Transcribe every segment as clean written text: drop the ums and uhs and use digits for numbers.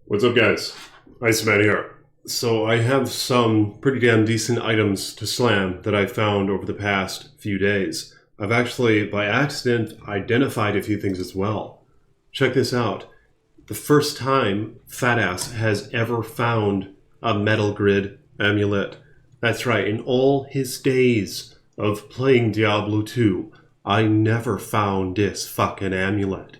What's up, guys? Iceman here. So I have some pretty damn decent items to slam that I found over the past few days. I've actually, by accident, identified a few things as well. Check this out. The first time Fatass has ever found a metal grid amulet. That's right, in all his days of playing Diablo 2, I never found this fucking amulet.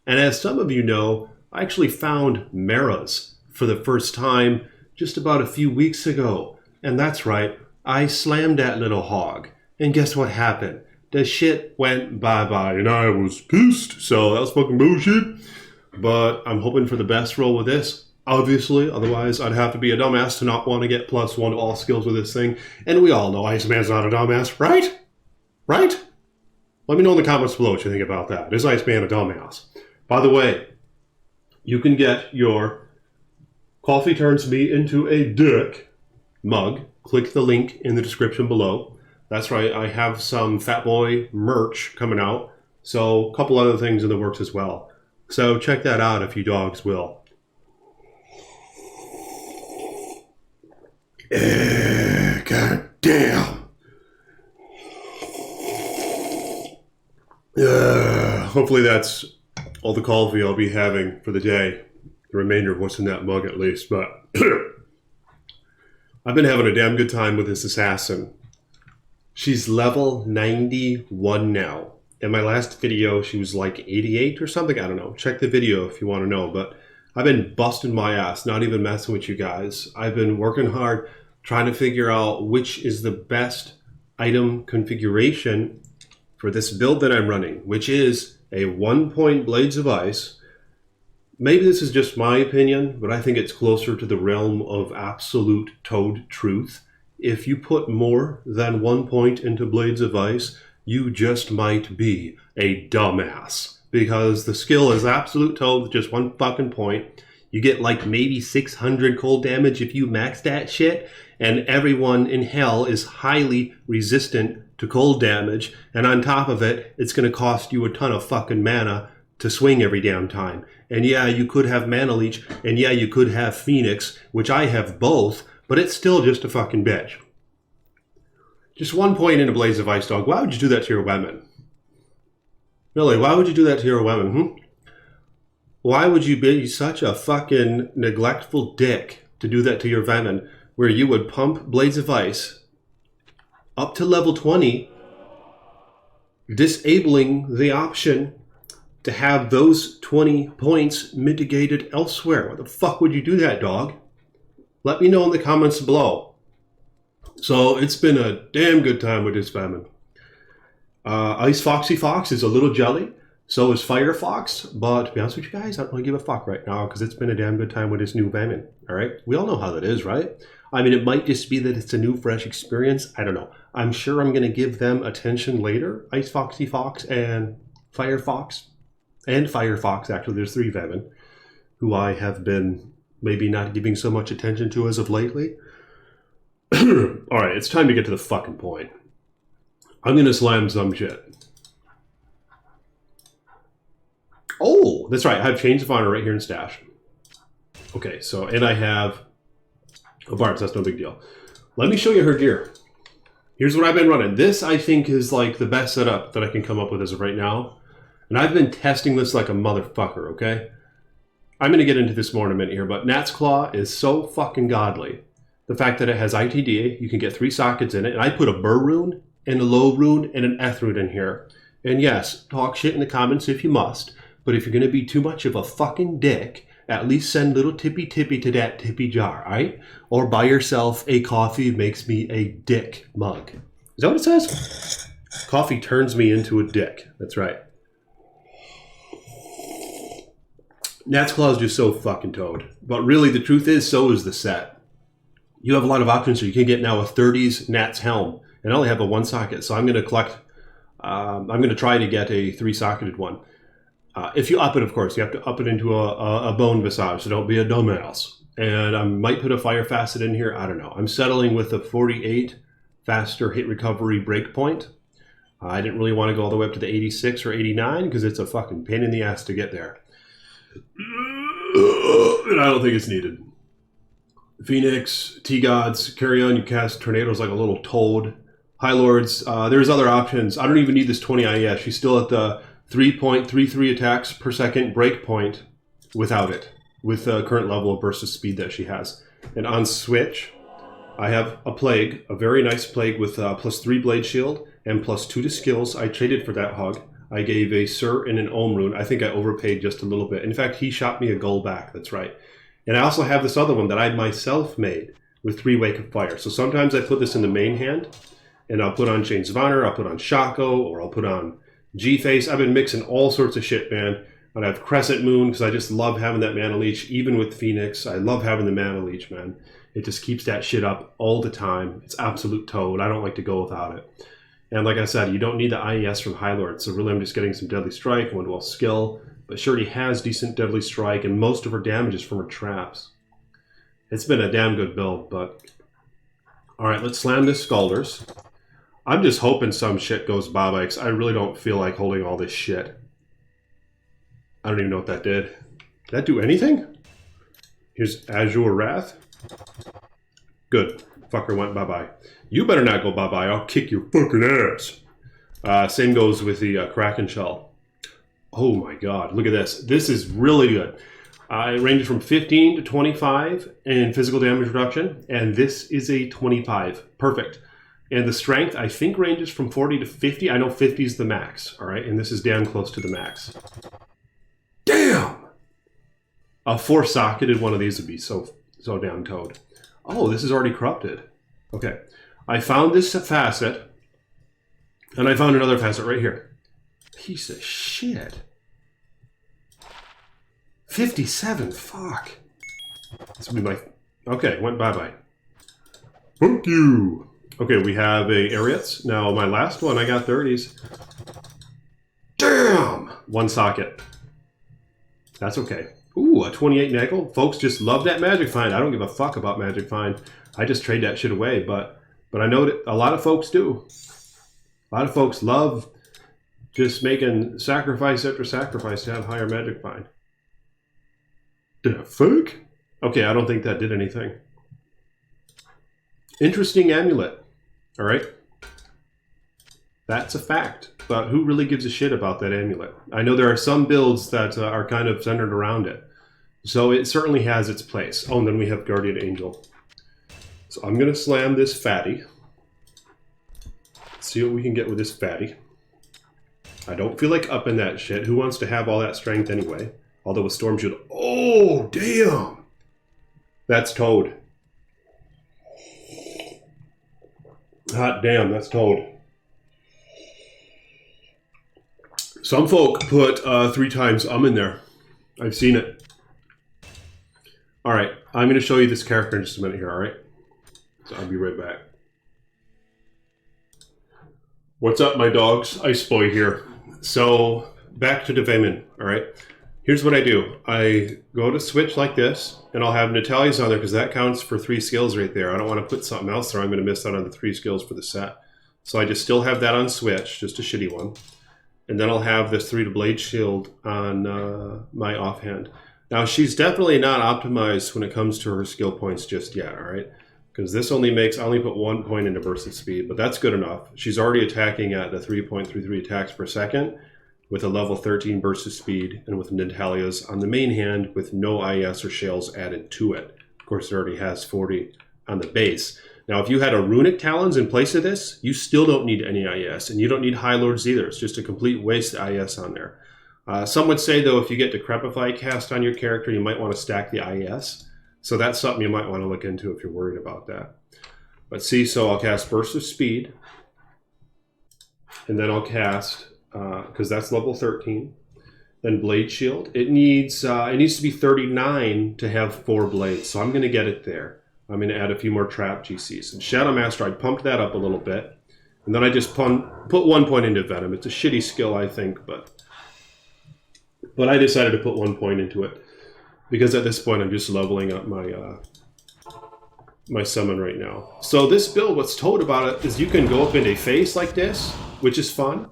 And as some of you know, I actually found Mara's for the first time just about a few weeks ago. And that's right, I slammed that little hog. And guess what happened? The shit went bye-bye and I was pissed. So that was fucking bullshit. But I'm hoping for the best roll with this. Obviously, otherwise I'd have to be a dumbass to not want to get +1 to all skills with this thing. And we all know Iceman's not a dumbass, right? Right? Let me know in the comments below what you think about that. Is Iceman a dumbass? By the way, you can get your Coffee Turns Me Into a Dick mug. Click the link in the description below. That's right, I have some Fat Boy merch coming out. So a couple other things in the works as well. So check that out if you dogs will. God damn. Hopefully that's all the coffee I'll be having for the day. The remainder of what's in that mug at least. But I've been having a damn good time with this assassin. She's level 91 now. In my last video, she was like 88 or something. I don't know. Check the video if you want to know. But I've been busting my ass, not even messing with you guys. I've been working hard trying to figure out which is the best item configuration for this build that I'm running, which is a 1-point Blades of Ice. Maybe this is just my opinion, but I think it's closer to the realm of absolute toad truth. If you put more than 1 point into Blades of Ice, you just might be a dumbass. Because the skill is absolute toad with just 1 fucking point. You get like maybe 600 cold damage if you max that shit, and everyone in hell is highly resistant to cold damage, and on top of it, it's going to cost you a ton of fucking mana to swing every damn time. And yeah, you could have Mana Leech, and yeah, you could have Phoenix, which I have both, but it's still just a fucking bitch. Just 1 point in a Blaze of Ice, dog. Why would you do that to your women? Really, why would you do that to your women, Why would you be such a fucking neglectful dick to do that to your women, where you would pump Blades of Ice up to level 20, disabling the option to have those 20 points mitigated elsewhere? Why the fuck would you do that, dog? Let me know in the comments below. So it's been a damn good time with this famine. Ice Foxy Fox is a little jelly. So is Fire Fox. But to be honest with you guys, I don't really give a fuck right now because it's been a damn good time with this new famine. All right? We all know how that is, right? I mean, it might just be that it's a new, fresh experience. I don't know. I'm sure I'm going to give them attention later. Ice Foxy Fox and Fire Fox. And Fire Fox, actually. There's 3 famine who I have been maybe not giving so much attention to as of lately. All right, it's time to get to the fucking point. I'm going to slam some shit. Oh, that's right. I have Chains of Honor right here in stash. Okay, so, and I have a Barnes. That's no big deal. Let me show you her gear. Here's what I've been running. This, I think, is like the best setup that I can come up with as of right now. And I've been testing this like a motherfucker, okay? I'm going to get into this more in a minute here, but Gnat's Claw is so fucking godly. The fact that it has ITD, you can get 3 sockets in it, and I put a Burr rune, and a Low rune, and an Eth rune in here. And yes, talk shit in the comments if you must, but if you're going to be too much of a fucking dick, at least send little tippy to that tippy jar, alright? Or buy yourself a Coffee Makes Me a Dick mug. Is that what it says? Coffee turns me into a dick. That's right. Gnat's Claw is just so fucking toad. But really, the truth is, so is the set. You have a lot of options, so you can get now a 30s Gnat's Helm. And I only have a 1 socket, so I'm going to collect... I'm going to try to get a 3-socketed one. If you up it, of course, you have to up it into a bone visage, so don't be a dumbass. And I might put a Fire Facet in here. I don't know. I'm settling with a 48 faster hit recovery breakpoint. I didn't really want to go all the way up to the 86 or 89 because it's a fucking pain in the ass to get there. And I don't think it's needed. Phoenix, T-Gods, carry on, you cast Tornadoes like a little toad. High Lords, there's other options. I don't even need this 20 IES. She's still at the 3.33 attacks per second break point without it, with the current level of burst of speed that she has. And on Switch, I have a Plague, a very nice Plague with +3 Blade Shield and +2 to skills. I traded for that hug. I gave a Sir and an Ohm Rune. I think I overpaid just a little bit. In fact, he shot me a gold back, that's right. And I also have this other one that I myself made with 3 Wake of Fire. So sometimes I put this in the main hand, and I'll put on James Vonner, I'll put on Shaco, or I'll put on G-Face. I've been mixing all sorts of shit, man. And I have Crescent Moon, because I just love having that Mana Leech, even with Phoenix. I love having the Mana Leech, man. It just keeps that shit up all the time. It's absolute toad. I don't like to go without it. And like I said, you don't need the IES from High Lord, so really I'm just getting some Deadly Strike, one dual skill. But she already has decent Deadly Strike, and most of her damage is from her traps. It's been a damn good build, but... Alright, let's slam this Scalders. I'm just hoping some shit goes bye-bye, because I really don't feel like holding all this shit. I don't even know what that did. Did that do anything? Here's Azure Wrath. Good. Fucker went bye-bye. You better not go bye-bye. I'll kick your fucking ass. Same goes with the Kraken Shell. Oh my god. Look at this. This is really good. It ranges from 15 to 25 in physical damage reduction. And this is a 25. Perfect. And the strength, I think, ranges from 40 to 50. I know 50 is the max. Alright. And this is damn close to the max. Damn! A 4-socketed one of these would be so damn toad. Oh, this is already corrupted. Okay. I found this facet, and I found another facet right here. Piece of shit. 57, fuck. This will be my... Okay, went bye-bye. Fuck you. Okay, we have a Ariats. Now, my last one, I got 30s. Damn! 1 socket. That's okay. Ooh, a 28 Nagel. Folks just love that Magic Find. I don't give a fuck about Magic Find. I just trade that shit away, but I know that a lot of folks do. A lot of folks love just making sacrifice after sacrifice to have higher Magic Find. The fuck? Okay, I don't think that did anything. Interesting amulet. Alright? That's a fact. But who really gives a shit about that amulet? I know there are some builds that are kind of centered around it. So it certainly has its place. Oh, and then we have Guardian Angel. So I'm going to slam this fatty. See what we can get with this fatty. I don't feel like upping that shit. Who wants to have all that strength anyway? Although with Storm Shield... Oh, damn! That's toad. Hot damn, that's toad. Some folk put 3 times in there. I've seen it. Alright, I'm going to show you this character in just a minute here, alright? So I'll be right back. What's up, my dogs? Ice Boy here. So, back to Devamin, alright? Here's what I do. I go to Switch like this, and I'll have Natalia's on there, because that counts for 3 skills right there. I don't want to put something else there. I'm going to miss out on the 3 skills for the set. So I just still have that on Switch, just a shitty one. And then I'll have this 3 to Blade Shield on my offhand. Now, she's definitely not optimized when it comes to her skill points just yet, alright? Because this only makes, I only put 1 point into burst of speed, but that's good enough. She's already attacking at the 3.33 attacks per second with a level 13 burst of speed and with Natalia's on the main hand with no IS or shells added to it. Of course, it already has 40 on the base. Now, if you had a Runic Talons in place of this, you still don't need any IS, and you don't need High Lords either. It's just a complete waste of IS on there. Some would say, though, if you get Decrepify cast on your character, you might want to stack the IS. So that's something you might want to look into if you're worried about that. But see, so I'll cast Burst of Speed, and then I'll cast, because that's level 13, then Blade Shield. It needs to be 39 to have 4 blades, so I'm going to get it there. I'm going to add a few more trap GCs. And Shadow Master, I pumped that up a little bit. And then I just put 1 point into Venom. It's a shitty skill, I think, but I decided to put 1 point into it. Because at this point, I'm just leveling up my my summon right now. So this build, what's told about it is you can go up into a face like this, which is fun.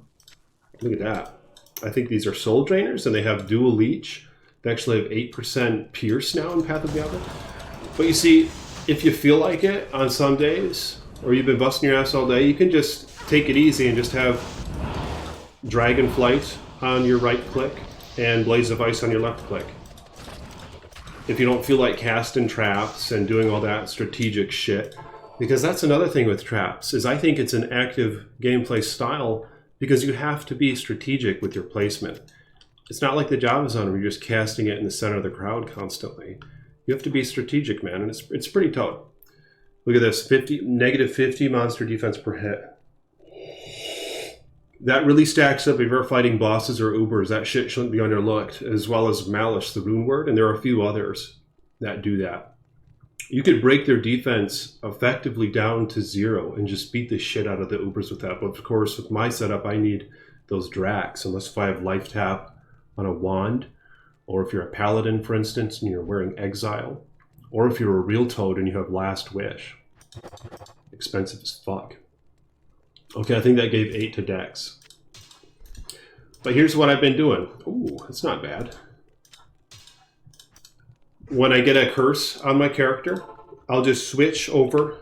Look at that. I think these are Soul Drainers, and they have dual leech. They actually have 8% pierce now in Path of Diablo. But you see, if you feel like it on some days, or you've been busting your ass all day, you can just take it easy and just have Dragon Flight on your right click and Blaze of Ice on your left click. If you don't feel like casting traps and doing all that strategic shit. Because that's another thing with traps, is I think it's an active gameplay style because you have to be strategic with your placement. It's not like the Java Zone where you're just casting it in the center of the crowd constantly. You have to be strategic, man, and it's pretty tough. Look at this, negative 50 monster defense per hit. That really stacks up if you're fighting bosses or Ubers. That shit shouldn't be underlooked, as well as Malice, the rune word, and there are a few others that do that. You could break their defense effectively down to 0 and just beat the shit out of the Ubers with that. But of course, with my setup, I need those Dracs, unless if I have life tap on a wand, or if you're a paladin, for instance, and you're wearing Exile, or if you're a real toad and you have Last Wish. Expensive as fuck. Okay, I think that gave 8 to Dex. But here's what I've been doing. Ooh, that's not bad. When I get a curse on my character, I'll just switch over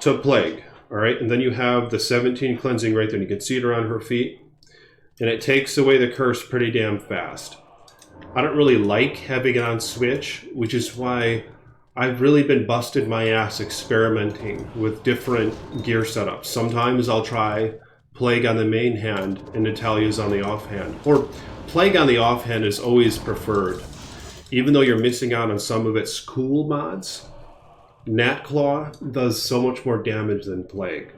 to Plague, all right? And then you have the 17 cleansing right there, and you can see it around her feet. And it takes away the curse pretty damn fast. I don't really like having it on switch, which is why I've really been busted my ass experimenting with different gear setups. Sometimes I'll try Plague on the main hand and Natalia's on the offhand. Or Plague on the offhand is always preferred. Even though you're missing out on some of its cool mods, Natclaw does so much more damage than Plague.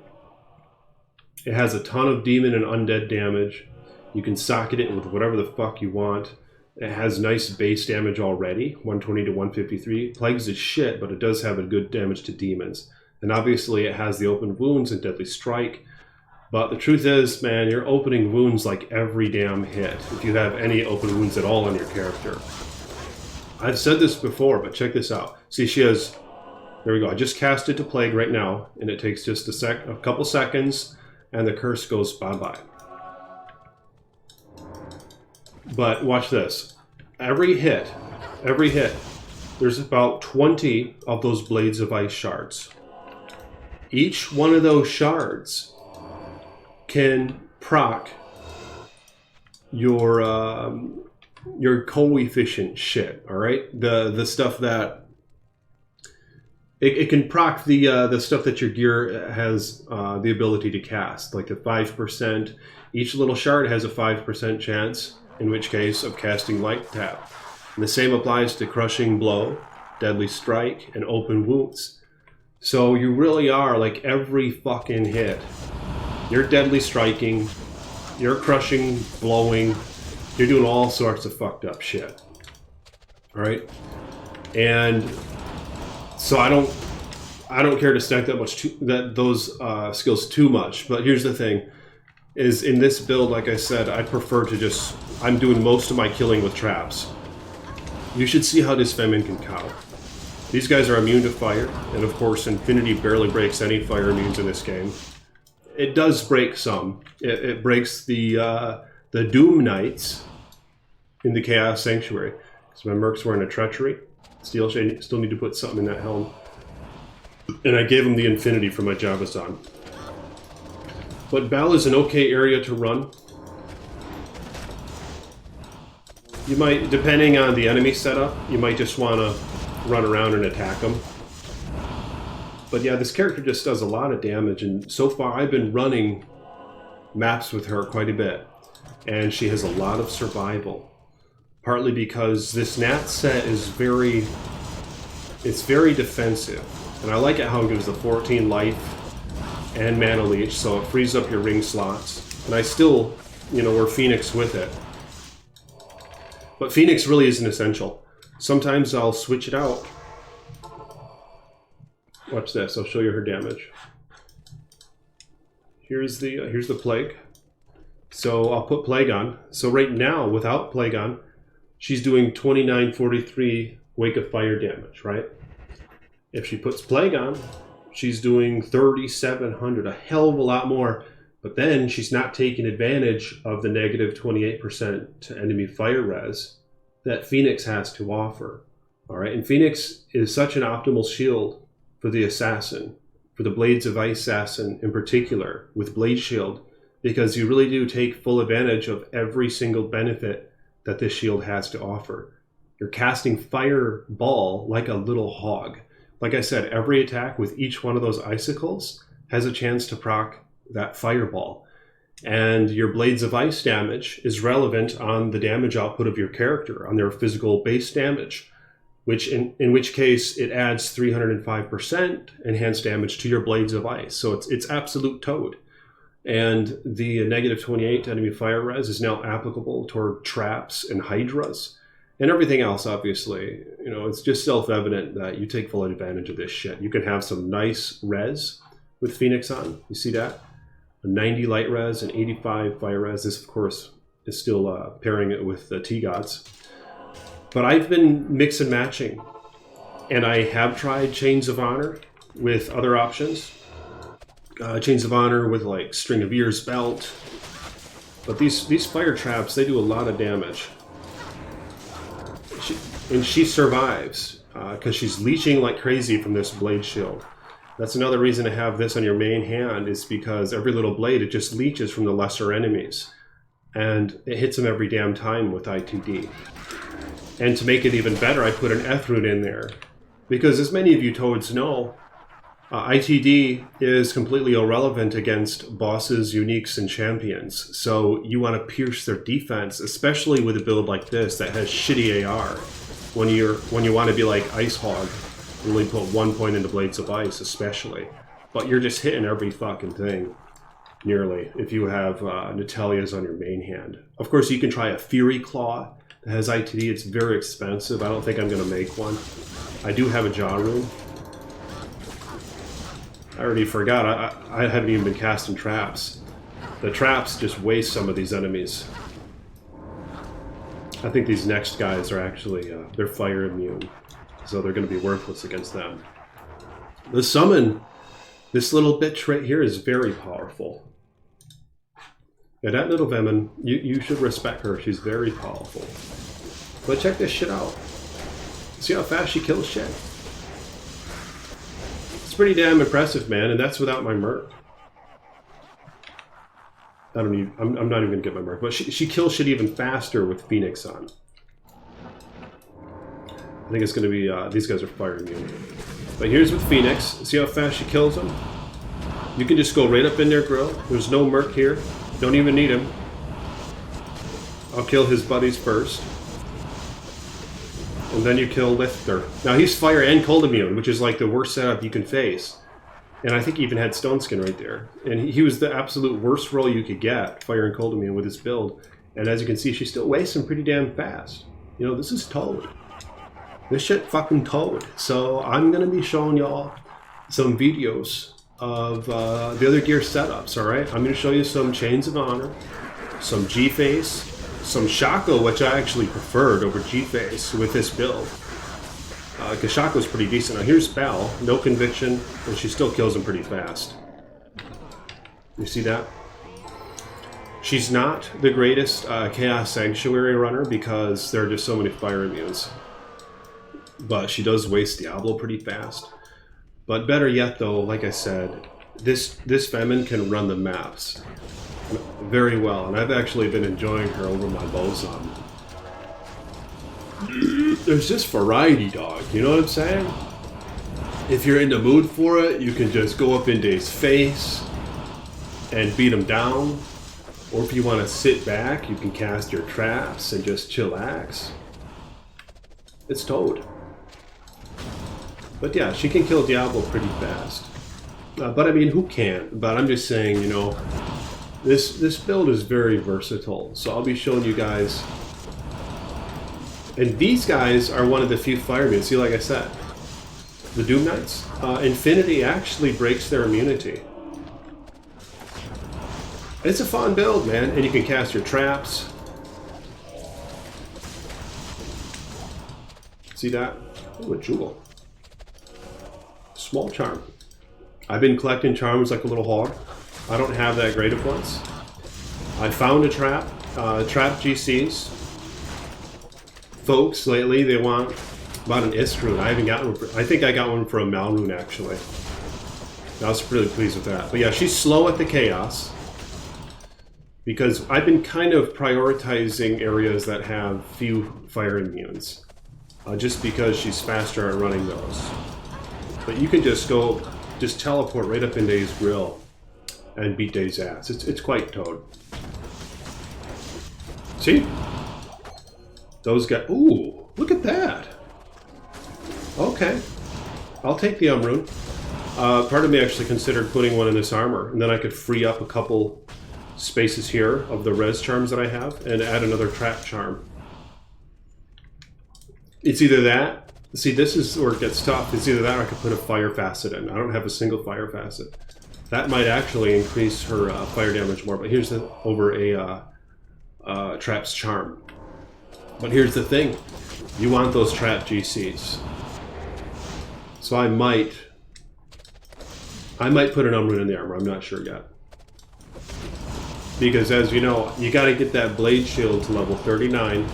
It has a ton of demon and undead damage. You can socket it with whatever the fuck you want. It has nice base damage already, 120 to 153. Plagues is shit, but it does have a good damage to demons. And obviously it has the open wounds and deadly strike. But the truth is, man, you're opening wounds like every damn hit, if you have any open wounds at all on your character. I've said this before, but check this out. See, she has, there we go, I just cast it to Plague right now, and it takes just a couple seconds, and the curse goes bye-bye. But watch this. Every hit, there's about 20 of those Blades of Ice shards. Each one of those shards can proc your coefficient shit, all right? The stuff that it can proc the stuff that your gear has the ability to cast, like the 5%. Each little shard has a 5% chance, in which case, of casting Light Tap. And the same applies to Crushing Blow, Deadly Strike, and Open Wounds. So you really are, like, every fucking hit, you're deadly striking, you're crushing, blowing, you're doing all sorts of fucked up shit. Alright? And so I don't care to stack that much those skills too much, but here's the thing. Is in this build, like I said, I prefer to just, I'm doing most of my killing with traps. You should see how this Femin can cow. These guys are immune to fire, and of course Infinity barely breaks any fire immunes in this game. It does break some. It breaks the Doom Knights in the Chaos Sanctuary. So my Merc's wearing a Treachery. Still need to put something in that helm. And I gave him the Infinity for my Javazon. But Bal is an okay area to run. You might, depending on the enemy setup, you might just want to run around and attack them. But yeah, this character just does a lot of damage, and so far I've been running maps with her quite a bit. And she has a lot of survival. Partly because this Nat set is very defensive. And I like it how it gives the 14 life and mana leech, so it frees up your ring slots. And I still, wear Phoenix with it. But Phoenix really isn't essential. Sometimes I'll switch it out. Watch this, I'll show you her damage. Here's the Plague. So I'll put Plague on. So right now, without Plague on, she's doing 2943 Wake of Fire damage, right? If she puts Plague on, she's doing 3,700, a hell of a lot more. But then she's not taking advantage of the negative 28% to enemy fire res that Phoenix has to offer. All right, and Phoenix is such an optimal shield for the assassin, for the Blades of Ice assassin in particular, with Blade Shield, because you really do take full advantage of every single benefit that this shield has to offer. You're casting Fireball like a little hog. Like I said, every attack with each one of those icicles has a chance to proc that Fireball. And your Blades of Ice damage is relevant on the damage output of your character, on their physical base damage, which in which case it adds 305% enhanced damage to your Blades of Ice. So it's absolute toad. And the negative 28 enemy fire res is now applicable toward traps and hydras and everything else. Obviously, you know, it's just self-evident that you take full advantage of this shit. You can have some nice res with Phoenix on. You see that? A 90 light res and 85 fire res. This, of course, is still pairing it with the T-Gods. But I've been mix and matching, and I have tried Chains of Honor with other options. Chains of Honor with like String of Ears belt. But these fire traps, they do a lot of damage. She survives because she's leeching like crazy from this blade shield. That's another reason to have this on your main hand, is because every little blade, it just leeches from the lesser enemies. And it hits them every damn time with ITD. And to make it even better, I put an F rune in there. Because as many of you toads know, ITD is completely irrelevant against bosses, uniques, and champions. So you want to pierce their defense, especially with a build like this that has shitty AR. When you want to be like Ice Hog, really put 1 point into Blades of Ice, especially. But you're just hitting every fucking thing, nearly, if you have Natalia's on your main hand. Of course, you can try a Fury Claw that has ITD. It's very expensive. I don't think I'm going to make one. I do have a Jaw Rune. I already forgot. I haven't even been casting traps. The traps just waste some of these enemies. I think these next guys are actually, they're fire immune. So they're going to be worthless against them. The summon, this little bitch right here, is very powerful. Yeah, that little Venom, you should respect her. She's very powerful. But check this shit out. See how fast she kills shit? It's pretty damn impressive, man, and that's without my merc. I'm not even going to get my merc, but she kills shit even faster with Phoenix on. I think it's going to be, these guys are fire immune. But here's with Phoenix. See how fast she kills them? You can just go right up in their grill. There's no merc here. Don't even need him. I'll kill his buddies first. And then you kill Lifter. Now he's fire and cold immune, which is like the worst setup you can face. And I think he even had Stone Skin right there. And he was the absolute worst roll you could get, fire and cold immune, with his build. And as you can see, she still wastes him pretty damn fast. You know, this is Toad. This shit fucking Toad. So I'm going to be showing y'all some videos of the other gear setups, alright? I'm going to show you some Chains of Honor, some G-Face, some Shaco, which I actually preferred over G-Face with this build. Because Shaco's pretty decent. Now here's Belle, no conviction, and she still kills him pretty fast. You see that? She's not the greatest Chaos Sanctuary runner because there are just so many fire immunes. But she does waste Diablo pretty fast. But better yet though, like I said, this Femin can run the maps very well, and I've actually been enjoying her over my Bozon. There's just variety, dog, you know what I'm saying? If you're in the mood for it, you can just go up into his face and beat him down. Or if you want to sit back, you can cast your traps and just chillax. It's Toad. But yeah, she can kill Diablo pretty fast. But I mean, who can't? But I'm just saying, you know, this build is very versatile. So I'll be showing you guys. And these guys are one of the few fire immunes. See, like I said, the Doom Knights, Infinity actually breaks their immunity. It's a fun build, man, and you can cast your traps. See that? Ooh, a jewel. Small charm. I've been collecting charms like a little hog. I don't have that great of ones. I found a trap, trap GCs. folks lately, they want about an Ist rune. I haven't gotten one. I think I got one for a Mal rune, actually. I was really pleased with that. But yeah, she's slow at the chaos. Because I've been kind of prioritizing areas that have few fire immunes. Just because she's faster at running those. But you can just teleport right up in Dave's grill and beat Dave's ass. It's quite toad. See? Those guys. Ooh, look at that. Okay. I'll take the rune. Part of me actually considered putting one in this armor, and then I could free up a couple spaces here of the res charms that I have and add another trap charm. It's either that. See, this is where it gets tough. It's either that or I could put a fire facet in. I don't have a single fire facet. That might actually increase her fire damage more, but here's the over a trap's charm. But here's the thing. You want those trap GCs. So I might put an rune in the armor. I'm not sure yet. Because as you know, you got to get that blade shield to level 39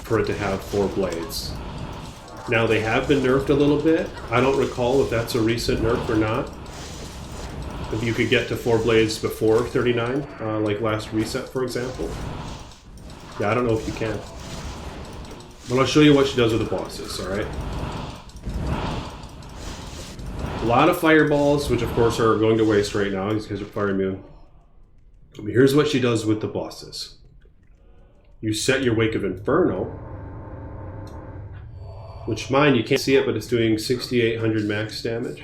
for it to have 4 blades. Now they have been nerfed a little bit. I don't recall if that's a recent nerf or not. If you could get to 4 blades before 39, like last reset, for example. Yeah, I don't know if you can. But I'll show you what she does with the bosses, alright? A lot of fireballs, which of course are going to waste right now because they're fire immune. But here's what she does with the bosses. You set your Wake of Inferno, which mine, you can't see it, but it's doing 6,800 max damage.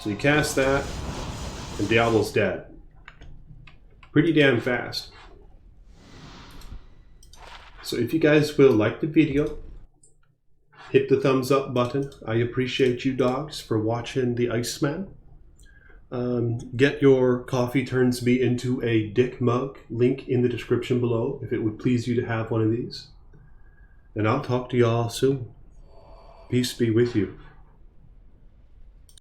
So you cast that, and Diablo's dead. Pretty damn fast. So if you guys will like the video, hit the thumbs up button. I appreciate you dogs for watching the Iceman. Get your Coffee Turns Me into a Dick mug, link in the description below if it would please you to have one of these. And I'll talk to y'all soon. Peace be with you.